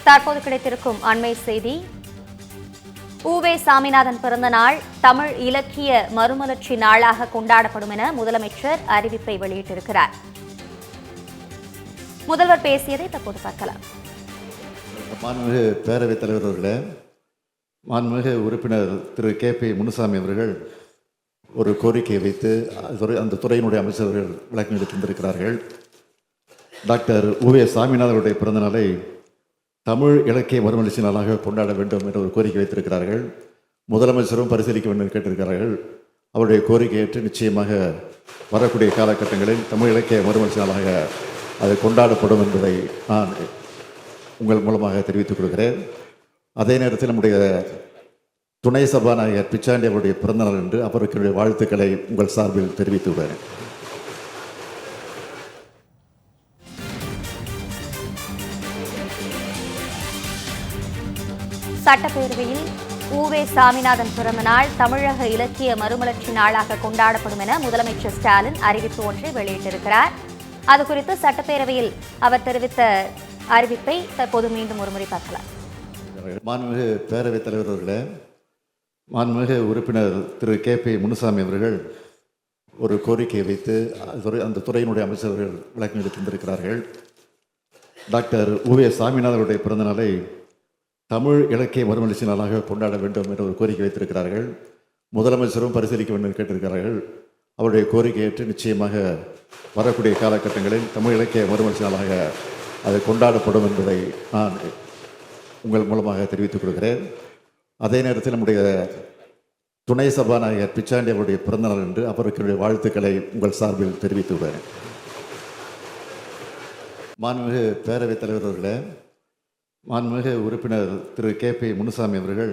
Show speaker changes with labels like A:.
A: தற்போது கிடைத்திருக்கும் அண்மை செய்தி. உவே சாமிநாதன் பிறந்த நாள் தமிழ் இலக்கிய மறுமலர்ச்சி நாளாக கொண்டாடப்படும் என முதலமைச்சர் அறிவிப்பை வெளியிட்டிருக்கிறார். முதல்வர் பேசியதை தற்போது பார்க்கலாம்.
B: மாண்புமிகு பேரவைத் தலைவர் அவர்களே, மாண்புமிகு உறுப்பினர் திரு கே.பி. முனுசாமி அவர்கள் ஒரு கோரிக்கையை வைத்து அந்த துறையினுடைய அமைச்சர்கள் விளக்கம் தந்திருக்கிறார்கள். டாக்டர் உவே சாமிநாதனுடைய பிறந்த நாளை தமிழ் இலக்கிய மறுமலர்ச்சி நாளாக கொண்டாட வேண்டும் என்ற ஒரு கோரிக்கை வைத்திருக்கிறார்கள். முதலமைச்சரும் பரிசீலிக்க வேண்டும் என்று கேட்டிருக்கிறார்கள். அவருடைய கோரிக்கை ஏற்று நிச்சயமாக வரக்கூடிய காலகட்டங்களில் தமிழ் இலக்கிய மறுமலர்ச்சி நாளாக அது கொண்டாடப்படும் என்பதை நான் உங்கள் மூலமாக தெரிவித்துக் கொள்கிறேன். அதே நேரத்தில் நம்முடைய துணை சபாநாயகர் பிச்சாண்டி அவருடைய பிறந்தநாள் என்று அவருக்கு வாழ்த்துக்களை உங்கள் சார்பில் தெரிவித்து விடுகிறேன்.
A: சட்டப்பேரவையில் உவே சாமிநாதன் பிறந்த நாள் தமிழக இலக்கிய மறுமலர்ச்சி நாளாக கொண்டாடப்படும் என முதலமைச்சர் ஸ்டாலின் அறிவிப்பு ஒன்றை வெளியிட்டிருக்கிறார். அது குறித்து சட்டப்பேரவையில் அவர் தெரிவித்த அறிவிப்பை தற்போது மீண்டும் ஒருமுறை பார்க்கலாம்.
B: மாண்புமிகு பேரவைத் தலைவர் அவர்களே, மாண்புமிகு உறுப்பினர் திரு கே.பி. முனுசாமி அவர்கள் ஒரு கோரிக்கையை வைத்து அந்த துறையினுடைய அமைச்சர்கள் விளக்கம் தந்திருக்கிறார்கள். டாக்டர் உவே சாமிநாதனுடைய பிறந்த நாளை தமிழ் இலக்கிய மறுமலர்ச்சி நாளாக கொண்டாட வேண்டும் என்ற ஒரு கோரிக்கை வைத்திருக்கிறார்கள். முதலமைச்சரும் பரிசீலிக்க வேண்டும் என்று கேட்டிருக்கிறார்கள். அவருடைய கோரிக்கை ஏற்று நிச்சயமாக வரக்கூடிய காலகட்டங்களில் தமிழ் இலக்கிய மறுமலர்ச்சி நாளாக அது கொண்டாடப்படும் என்பதை நான் உங்கள் மூலமாக தெரிவித்துக் கொள்கிறேன். அதே நேரத்தில் நம்முடைய துணை சபாநாயகர் பிச்சாண்டி அவருடைய பிறந்தநாள் என்று அவருக்கு வாழ்த்துக்களை உங்கள் சார்பில் தெரிவித்து விடுகிறேன். மாண்புமிகு பேரவைத் தலைவர் அவர்களே, மாண்புமிகு உறுப்பினர் திரு கே.பி. முனுசாமி அவர்கள்